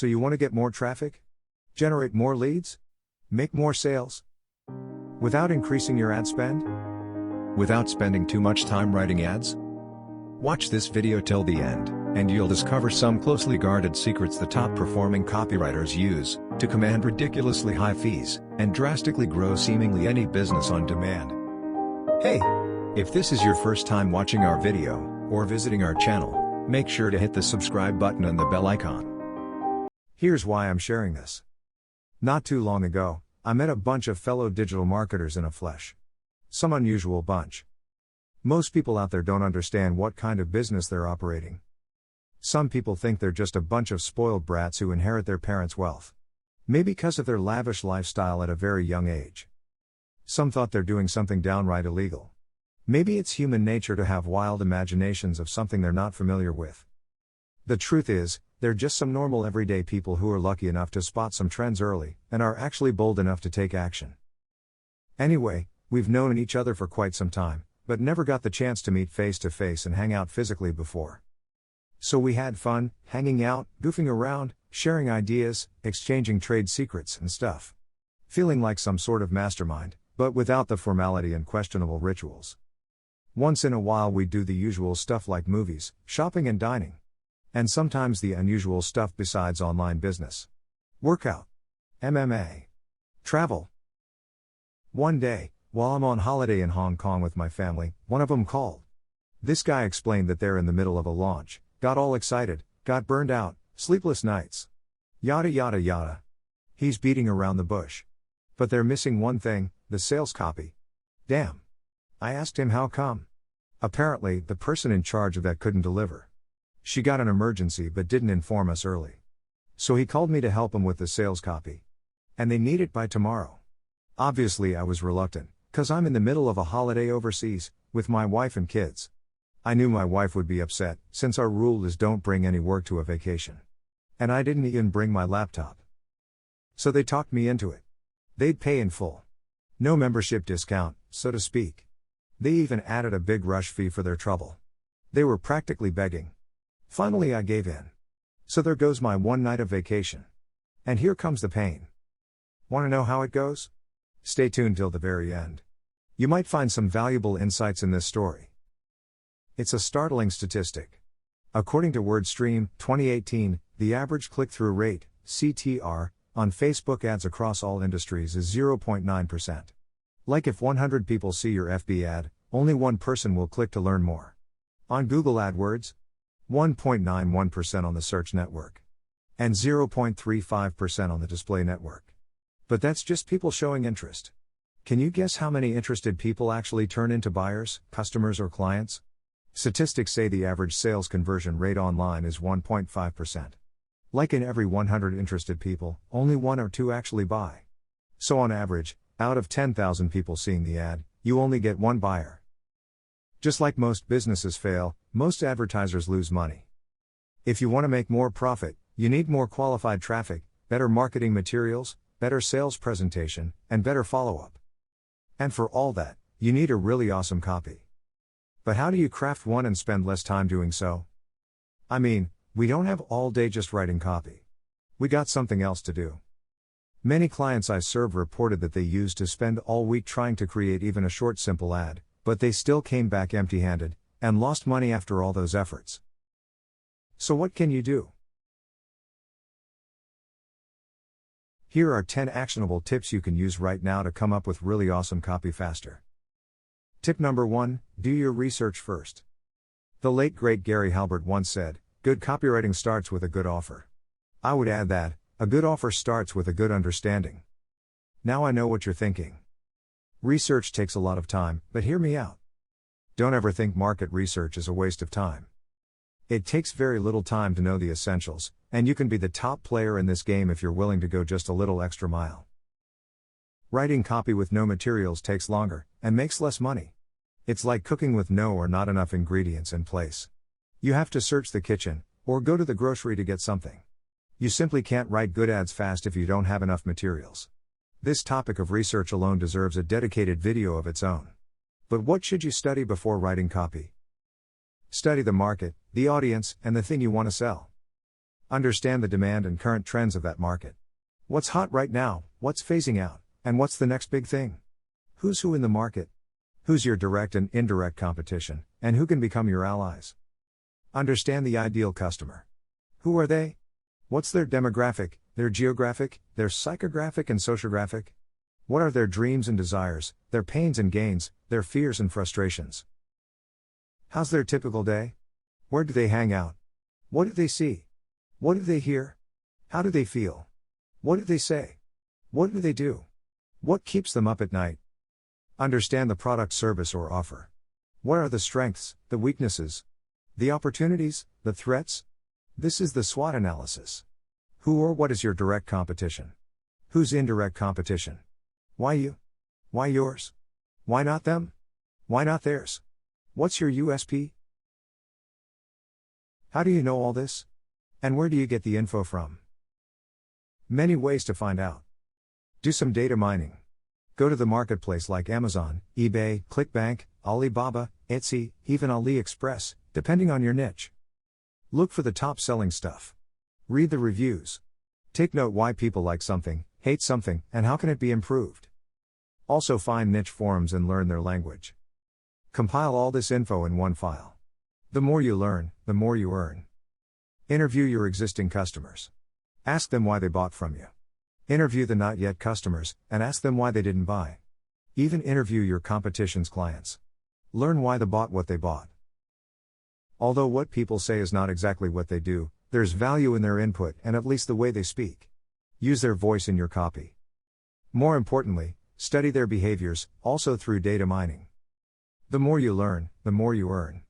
So you want to get more traffic? Generate more leads? Make more sales? Without increasing your ad spend? Without spending too much time writing ads? Watch this video till the end, and you'll discover some closely guarded secrets the top performing copywriters use to command ridiculously high fees and drastically grow seemingly any business on demand. Hey! If this is your first time watching our video, or visiting our channel, make sure to hit the subscribe button and the bell icon. Here's why I'm sharing this. Not too long ago, I met a bunch of fellow digital marketers in a flesh. Some unusual bunch. Most people out there don't understand what kind of business they're operating. Some people think they're just a bunch of spoiled brats who inherit their parents' wealth. Maybe because of their lavish lifestyle at a very young age. Some thought they're doing something downright illegal. Maybe it's human nature to have wild imaginations of something they're not familiar with. The truth is, they're just some normal everyday people who are lucky enough to spot some trends early, and are actually bold enough to take action. Anyway, we've known each other for quite some time, but never got the chance to meet face to face and hang out physically before. So we had fun, hanging out, goofing around, sharing ideas, exchanging trade secrets and stuff. Feeling like some sort of mastermind, but without the formality and questionable rituals. Once in a while we'd do the usual stuff like movies, shopping and dining. And sometimes the unusual stuff besides online business. Workout. MMA. Travel. One day, while I'm on holiday in Hong Kong with my family, one of them called. This guy explained that they're in the middle of a launch, got all excited, got burned out, sleepless nights. Yada yada yada. He's beating around the bush. But they're missing one thing, the sales copy. Damn. I asked him how come. Apparently, the person in charge of that couldn't deliver. She got an emergency but didn't inform us early. So he called me to help him with the sales copy. And they need it by tomorrow. Obviously I was reluctant, 'cause I'm in the middle of a holiday overseas, with my wife and kids. I knew my wife would be upset, since our rule is don't bring any work to a vacation. And I didn't even bring my laptop. So they talked me into it. They'd pay in full. No membership discount, so to speak. They even added a big rush fee for their trouble. They were practically begging. Finally I gave in. So there goes my one night of vacation. And here comes the pain. Want to know how it goes? Stay tuned till the very end. You might find some valuable insights in this story. It's a startling statistic. According to WordStream, 2018, the average click-through rate, CTR, on Facebook ads across all industries is 0.9%. Like if 100 people see your FB ad, only one person will click to learn more. On Google AdWords, 1.91% on the search network. And 0.35% on the display network. But that's just people showing interest. Can you guess how many interested people actually turn into buyers, customers or clients? Statistics say the average sales conversion rate online is 1.5%. Like in every 100 interested people, only 1 or 2 actually buy. So on average, out of 10,000 people seeing the ad, you only get 1 buyer. Just like most businesses fail, most advertisers lose money. If you want to make more profit, you need more qualified traffic, better marketing materials, better sales presentation, and better follow-up. And for all that, you need a really awesome copy. But how do you craft one and spend less time doing so? I mean, we don't have all day just writing copy. We got something else to do. Many clients I serve reported that they used to spend all week trying to create even a short simple ad, but they still came back empty-handed, and lost money after all those efforts. So what can you do? Here are 10 actionable tips you can use right now to come up with really awesome copy faster. Tip number 1, do your research first. The late great Gary Halbert once said, "Good copywriting starts with a good offer." I would add that, a good offer starts with a good understanding. Now I know what you're thinking. Research takes a lot of time, but hear me out. Don't ever think market research is a waste of time. It takes very little time to know the essentials, and you can be the top player in this game if you're willing to go just a little extra mile. Writing copy with no materials takes longer, and makes less money. It's like cooking with no or not enough ingredients in place. You have to search the kitchen, or go to the grocery to get something. You simply can't write good ads fast if you don't have enough materials. This topic of research alone deserves a dedicated video of its own. But what should you study before writing copy? Study the market, the audience, and the thing you want to sell. Understand the demand and current trends of that market. What's hot right now, what's phasing out, and what's the next big thing? Who's who in the market? Who's your direct and indirect competition, and who can become your allies? Understand the ideal customer. Who are they? What's their demographic, their geographic, their psychographic and sociographic? What are their dreams and desires, their pains and gains, their fears and frustrations? How's their typical day? Where do they hang out? What do they see? What do they hear? How do they feel? What do they say? What do they do? What keeps them up at night? Understand the product, service, or offer. What are the strengths, the weaknesses, the opportunities, the threats? This is the SWOT analysis. Who or what is your direct competition? Who's indirect competition? Why you? Why yours? Why not them? Why not theirs? What's your USP? How do you know all this? And where do you get the info from? Many ways to find out. Do some data mining. Go to the marketplace like Amazon, eBay, ClickBank, Alibaba, Etsy, even AliExpress, depending on your niche. Look for the top selling stuff. Read the reviews. Take note why people like something, hate something, and how can it be improved. Also find niche forums and learn their language. Compile all this info in one file. The more you learn, the more you earn. Interview your existing customers. Ask them why they bought from you. Interview the not yet customers, and ask them why they didn't buy. Even interview your competition's clients. Learn why they bought what they bought. Although what people say is not exactly what they do, there's value in their input and at least the way they speak. Use their voice in your copy. More importantly, study their behaviors, also through data mining. The more you learn, the more you earn.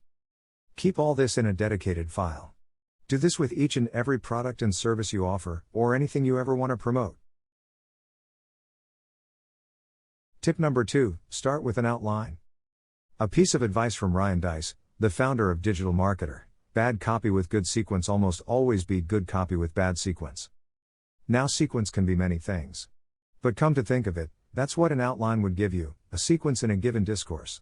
Keep all this in a dedicated file. Do this with each and every product and service you offer, or anything you ever want to promote. Tip number 2, start with an outline. A piece of advice from Ryan Deiss, the founder of Digital Marketer: bad copy with good sequence almost always beat good copy with bad sequence. Now, sequence can be many things. But come to think of it, that's what an outline would give you, a sequence in a given discourse.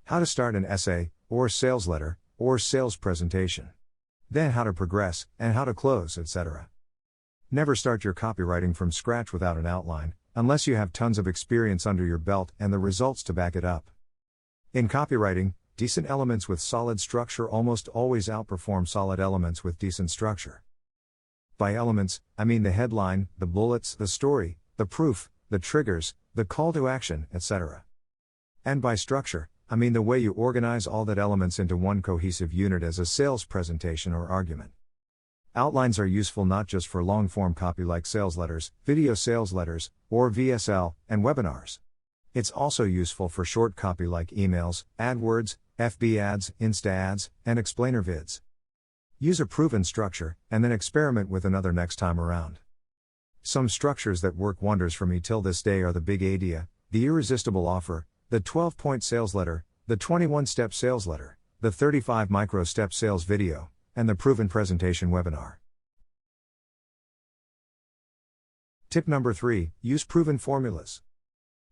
How to start an essay, or sales letter, or sales presentation. Then how to progress, and how to close, etc. Never start your copywriting from scratch without an outline, unless you have tons of experience under your belt and the results to back it up. In copywriting, decent elements with solid structure almost always outperform solid elements with decent structure. By elements, I mean the headline, the bullets, the story, the proof, the triggers, the call to action, etc. And by structure, I mean the way you organize all that elements into one cohesive unit as a sales presentation or argument. Outlines are useful not just for long-form copy like sales letters, video sales letters, or VSL, and webinars. It's also useful for short copy like emails, AdWords, FB ads, Insta ads, and explainer vids. Use a proven structure, and then experiment with another next time around. Some structures that work wonders for me till this day are the big idea, the irresistible offer, the 12-point sales letter, the 21-step sales letter, the 35 micro-step sales video, and the proven presentation webinar. Tip number 3, use proven formulas.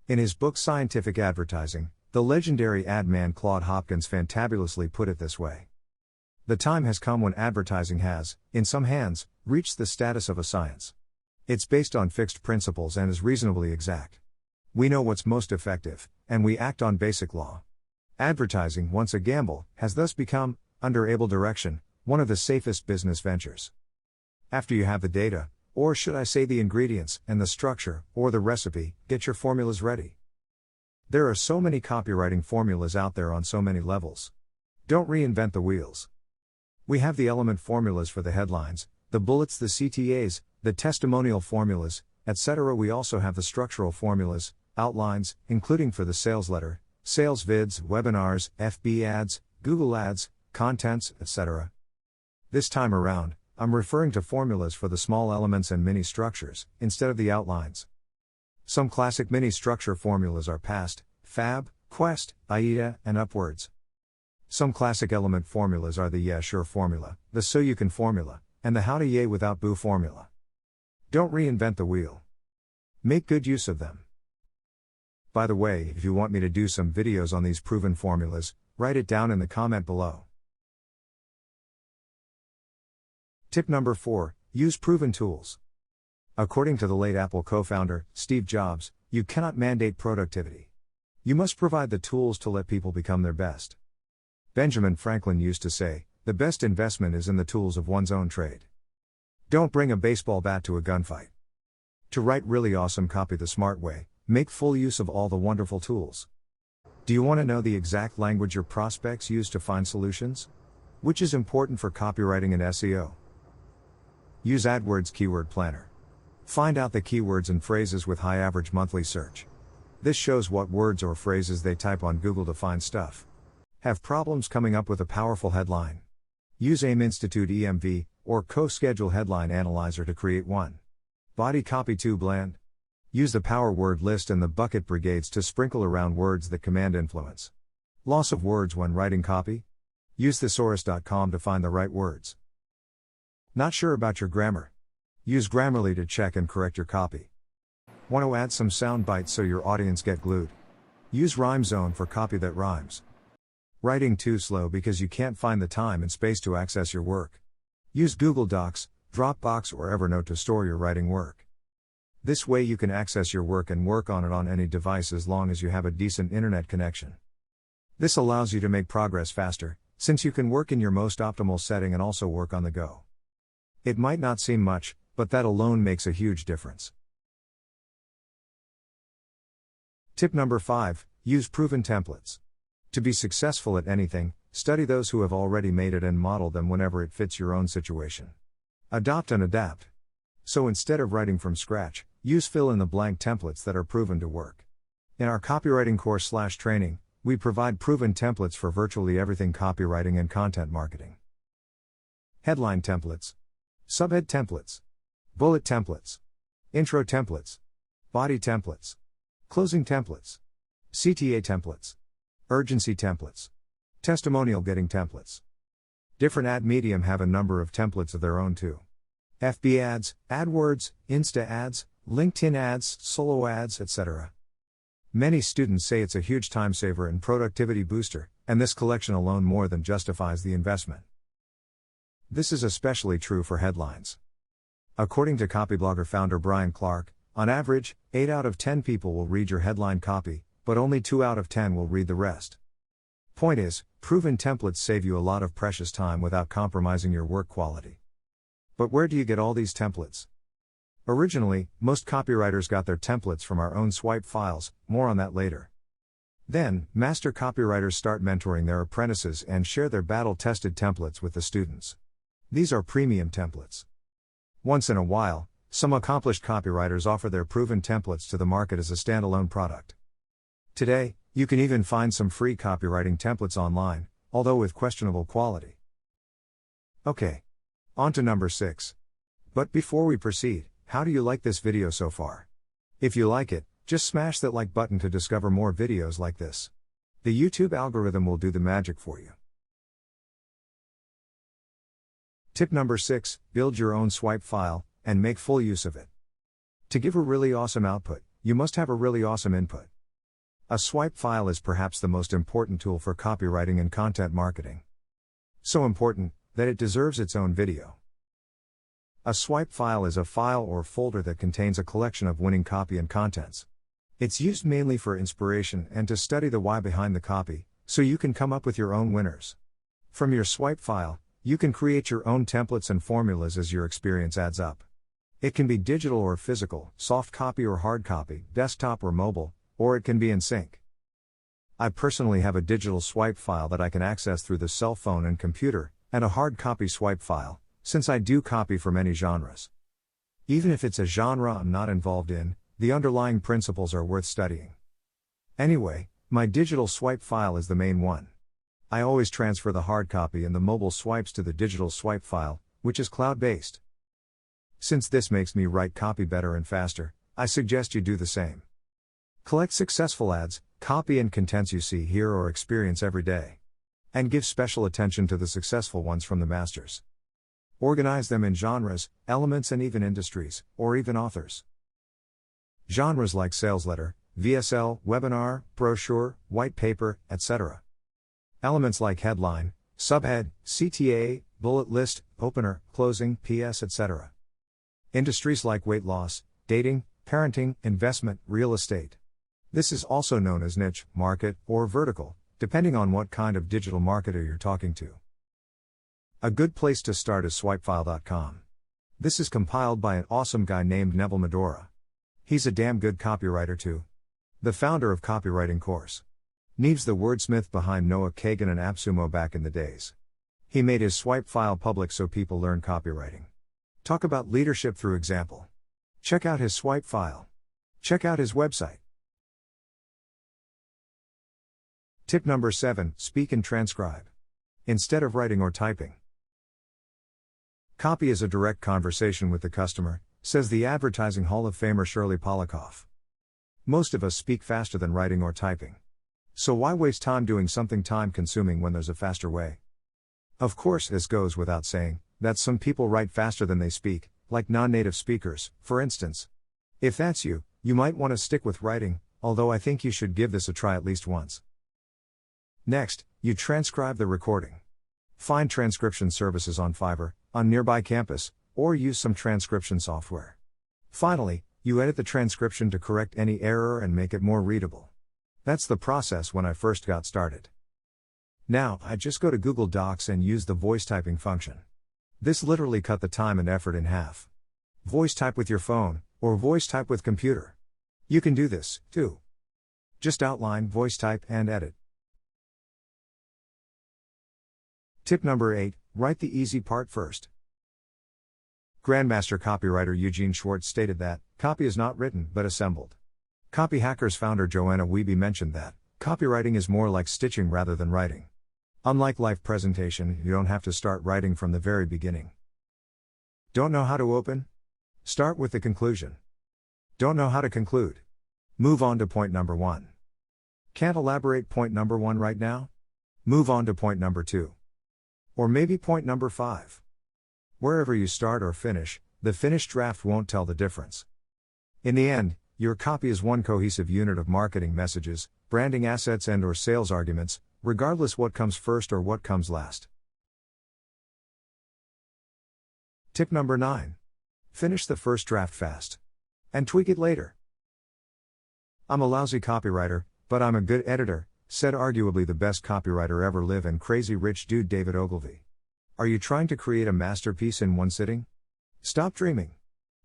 In his book Scientific Advertising, the legendary ad man Claude Hopkins fantabulously put it this way. The time has come when advertising has, in some hands, reached the status of a science. It's based on fixed principles and is reasonably exact. We know what's most effective, and we act on basic law. Advertising, once a gamble, has thus become, under able direction, one of the safest business ventures. After you have the data, or should I say the ingredients, and the structure, or the recipe, get your formulas ready. There are so many copywriting formulas out there on so many levels. Don't reinvent the wheels. We have the element formulas for the headlines, the bullets, the CTAs, the testimonial formulas, etc. We also have the structural formulas, outlines, including for the sales letter, sales vids, webinars, FB ads, Google ads, contents, etc. This time around, I'm referring to formulas for the small elements and mini structures, instead of the outlines. Some classic mini structure formulas are PAST, FAB, Quest, AIDA, and upwards. Some classic element formulas are the Yeah Sure formula, the So You Can formula, and the How to Yay Without Boo formula. Don't reinvent the wheel. Make good use of them. By the way, if you want me to do some videos on these proven formulas, write it down in the comment below. Tip number 4, Use proven tools. According to the late Apple co-founder, Steve Jobs, you cannot mandate productivity. You must provide the tools to let people become their best. Benjamin Franklin used to say, the best investment is in the tools of one's own trade. Don't bring a baseball bat to a gunfight. To write really awesome copy the smart way, make full use of all the wonderful tools. Do you want to know the exact language your prospects use to find solutions? Which is important for copywriting and SEO? Use AdWords Keyword Planner. Find out the keywords and phrases with high average monthly search. This shows what words or phrases they type on Google to find stuff. Have problems coming up with a powerful headline? Use AIM Institute EMV or Co-Schedule Headline Analyzer to create one. Body copy too bland? Use the Power Word List and the Bucket Brigades to sprinkle around words that command influence. Loss of words when writing copy? Use thesaurus.com to find the right words. Not sure about your grammar? Use Grammarly to check and correct your copy. Want to add some sound bites so your audience get glued? Use Rhyme Zone for copy that rhymes. Writing too slow because you can't find the time and space to access your work? Use Google Docs, Dropbox or Evernote to store your writing work. This way you can access your work and work on it on any device as long as you have a decent internet connection. This allows you to make progress faster, since you can work in your most optimal setting and also work on the go. It might not seem much, but that alone makes a huge difference. Tip number 5, use proven templates. To be successful at anything, study those who have already made it and model them whenever it fits your own situation. Adopt and adapt. So instead of writing from scratch, use fill-in-the-blank templates that are proven to work. In our copywriting course/training, we provide proven templates for virtually everything copywriting and content marketing. Headline templates, subhead templates, bullet templates, intro templates, body templates, closing templates, CTA templates, urgency templates, testimonial getting templates. Different ad medium have a number of templates of their own too. FB ads, AdWords, Insta ads, LinkedIn ads, solo ads, etc. Many students say it's a huge time saver and productivity booster, and this collection alone more than justifies the investment. This is especially true for headlines. According to Copyblogger founder Brian Clark, on average, 8 out of 10 people will read your headline copy, but only 2 out of 10 will read the rest. Point is, proven templates save you a lot of precious time without compromising your work quality. But where do you get all these templates? Originally, most copywriters got their templates from our own swipe files, more on that later. Then, master copywriters start mentoring their apprentices and share their battle-tested templates with the students. These are premium templates. Once in a while, some accomplished copywriters offer their proven templates to the market as a standalone product. Today, you can even find some free copywriting templates online, although with questionable quality. Okay. On to number 6. But before we proceed, how do you like this video so far? If you like it, just smash that like button to discover more videos like this. The YouTube algorithm will do the magic for you. Tip number 6, build your own swipe file, and make full use of it. To give a really awesome output, you must have a really awesome input. A swipe file is perhaps the most important tool for copywriting and content marketing. So important, that it deserves its own video. A swipe file is a file or folder that contains a collection of winning copy and contents. It's used mainly for inspiration and to study the why behind the copy, so you can come up with your own winners. From your swipe file, you can create your own templates and formulas as your experience adds up. It can be digital or physical, soft copy or hard copy, desktop or mobile, or it can be in sync. I personally have a digital swipe file that I can access through the cell phone and computer, and a hard copy swipe file, since I do copy for many genres. Even if it's a genre I'm not involved in, the underlying principles are worth studying. Anyway, my digital swipe file is the main one. I always transfer the hard copy and the mobile swipes to the digital swipe file, which is cloud-based. Since this makes me write copy better and faster, I suggest you do the same. Collect successful ads, copy and contents you see here or experience every day. And give special attention to the successful ones from the masters. Organize them in genres, elements and even industries, or even authors. Genres like sales letter, VSL, webinar, brochure, white paper, etc. Elements like headline, subhead, CTA, bullet list, opener, closing, PS, etc. Industries like weight loss, dating, parenting, investment, real estate. This is also known as niche, market, or vertical, depending on what kind of digital marketer you're talking to. A good place to start is swipefile.com. This is compiled by an awesome guy named Neville Medora. He's a damn good copywriter too. The founder of Copywriting course. Neve's the wordsmith behind Noah Kagan and AppSumo back in the days. He made his swipe file public so people learn copywriting. Talk about leadership through example. Check out his swipe file. Check out his website. Tip number 7, speak and transcribe. Instead of writing or typing. Copy is a direct conversation with the customer, says the advertising Hall of Famer Shirley Polikoff. Most of us speak faster than writing or typing. So why waste time doing something time-consuming when there's a faster way? Of course, this goes without saying, that some people write faster than they speak, like non-native speakers, for instance. If that's you, you might want to stick with writing, although I think you should give this a try at least once. Next, you transcribe the recording. Find transcription services on Fiverr, on Nearby Campus, or use some transcription software. Finally, you edit the transcription to correct any error and make it more readable. That's the process when I first got started. Now, I just go to Google Docs and use the voice typing function. This literally cut the time and effort in half. Voice type with your phone, or voice type with computer. You can do this, too. Just outline, voice type, and edit. Tip number 8, write the easy part first. Grandmaster copywriter Eugene Schwartz stated that, copy is not written, but assembled. Copy Hackers founder Joanna Wiebe mentioned that, copywriting is more like stitching rather than writing. Unlike live presentation, you don't have to start writing from the very beginning. Don't know how to open? Start with the conclusion. Don't know how to conclude? Move on to point number 1. Can't elaborate point number 1 right now? Move on to point number 2. Or maybe point number 5. Wherever you start or finish, the finished draft won't tell the difference. In the end, your copy is one cohesive unit of marketing messages, branding assets and/or sales arguments, regardless what comes first or what comes last. Tip number 9. Finish the first draft fast. And tweak it later. I'm a lousy copywriter, but I'm a good editor, said arguably the best copywriter ever live and crazy rich dude David Ogilvy. Are you trying to create a masterpiece in one sitting? Stop dreaming.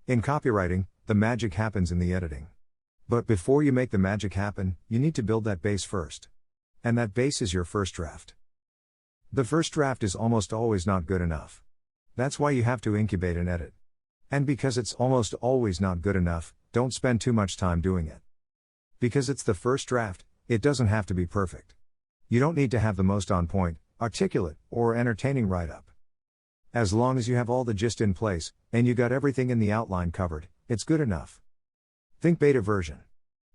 In copywriting, the magic happens in the editing. But before you make the magic happen, you need to build that base first. And that base is your first draft. The first draft is almost always not good enough. That's why you have to incubate and edit. And because it's almost always not good enough, don't spend too much time doing it. Because it's the first draft, it doesn't have to be perfect. You don't need to have the most on point, articulate, or entertaining write-up. As long as you have all the gist in place, and you got everything in the outline covered, it's good enough. Think beta version.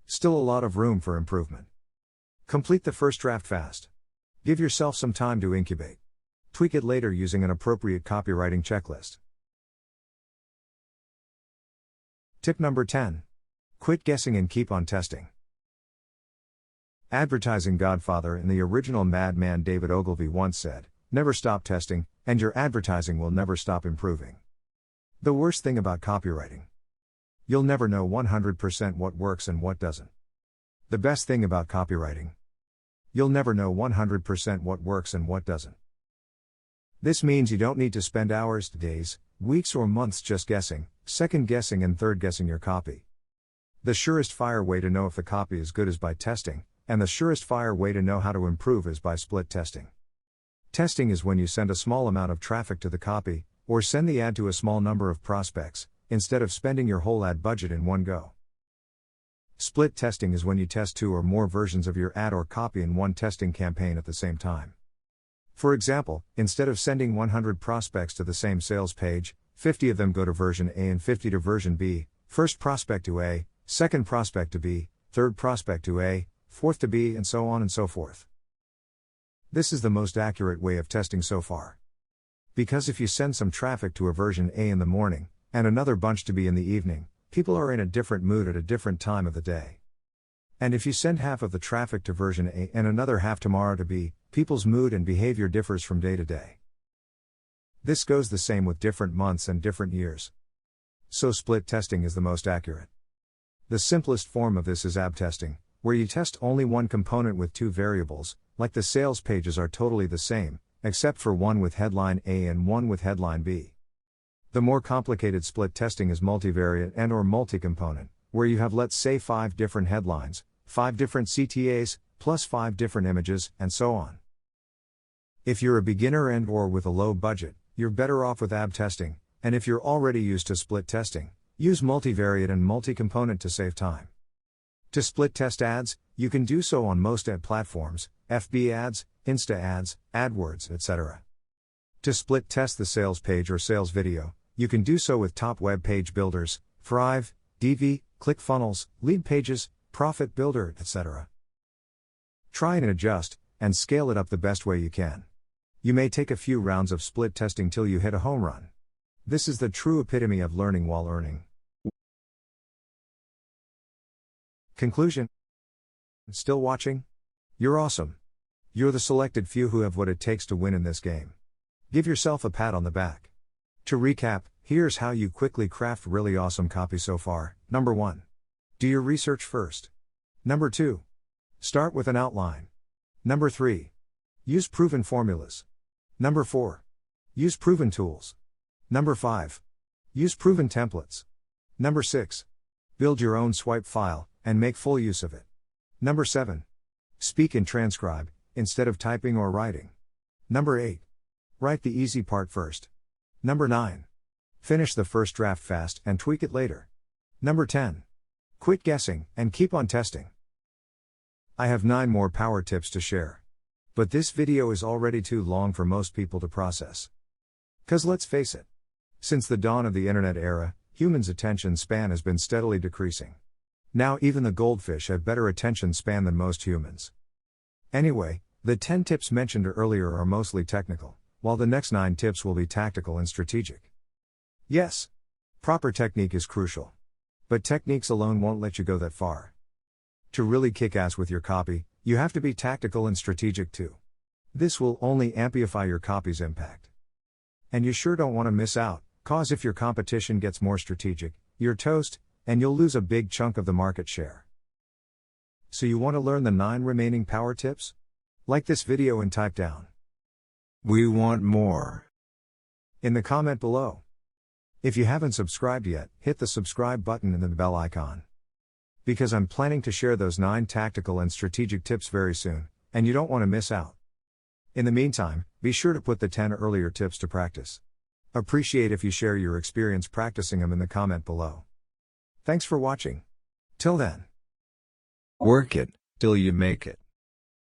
Still a lot of room for improvement. Complete the first draft fast. Give yourself some time to incubate. Tweak it later using an appropriate copywriting checklist. Tip number 10. Quit guessing and keep on testing. Advertising godfather and the original madman David Ogilvy once said, never stop testing, and your advertising will never stop improving. The worst thing about copywriting. You'll never know 100% what works and what doesn't. The best thing about copywriting. You'll never know 100% what works and what doesn't. This means you don't need to spend hours, days, weeks or months just guessing, second guessing and third guessing your copy. The surest fire way to know if the copy is good is by testing, and the surest fire way to know how to improve is by split testing. Testing is when you send a small amount of traffic to the copy, or send the ad to a small number of prospects, instead of spending your whole ad budget in one go. Split testing is when you test 2 or more versions of your ad or copy in one testing campaign at the same time. For example, instead of sending 100 prospects to the same sales page, 50 of them go to version A and 50 to version B, first prospect to A, second prospect to B, third prospect to A, fourth to B, and so on and so forth. This is the most accurate way of testing so far. Because if you send some traffic to a version A in the morning, and another bunch to B in the evening, people are in a different mood at a different time of the day. And if you send half of the traffic to version A and another half tomorrow to B, people's mood and behavior differs from day to day. This goes the same with different months and different years. so split testing is the most accurate. The simplest form of this is AB testing, where you test only one component with two variables, like the sales pages are totally the same, except for one with headline A and one with headline B. The more complicated split testing is multivariate and/or multi-component, where you have, let's say, 5 different headlines, 5 different CTAs, plus 5 different images, and so on. If you're a beginner and/or with a low budget, you're better off with AB testing, and if you're already used to split testing, use multivariate and multi-component to save time. To split test ads, you can do so on most ad platforms, FB ads, Insta ads, AdWords, etc. To split test the sales page or sales video, you can do so with top web page builders, Thrive, DV, ClickFunnels, Lead Pages, Profit Builder, etc. Try and adjust, and scale it up the best way you can. You may take a few rounds of split testing till you hit a home run. This is the true epitome of learning while earning. Conclusion. Still watching? You're awesome. You're the selected few who have what it takes to win in this game. Give yourself a pat on the back. To recap, here's how you quickly craft really awesome copy so far. Number 1. Do your research first. Number 2. Start with an outline. Number 3. Use proven formulas. Number 4. Use proven tools. Number 5. Use proven templates. Number 6. Build your own swipe file, and make full use of it. Number 7. Speak and transcribe, instead of typing or writing. Number 8. Write the easy part first. Number 9. Finish the first draft fast and tweak it later. Number 10. Quit guessing, and keep on testing. I have 9 more power tips to share. But this video is already too long for most people to process. 'Cause let's face it. Since the dawn of the internet era, humans' attention span has been steadily decreasing. Now even the goldfish have better attention span than most humans. Anyway, the 10 tips mentioned earlier are mostly technical, while the next 9 tips will be tactical and strategic. Yes, proper technique is crucial. But techniques alone won't let you go that far. To really kick ass with your copy, you have to be tactical and strategic too. This will only amplify your copy's impact. And you sure don't want to miss out, cause if your competition gets more strategic, you're toast, and you'll lose a big chunk of the market share. So you want to learn the 9 remaining power tips? Like this video and type down, "We want more," in the comment below. If you haven't subscribed yet, hit the subscribe button and the bell icon. Because I'm planning to share those 9 tactical and strategic tips very soon, and you don't want to miss out. In the meantime, be sure to put the 10 earlier tips to practice. Appreciate if you share your experience practicing them in the comment below. Thanks for watching. Till then. Work it, till you make it.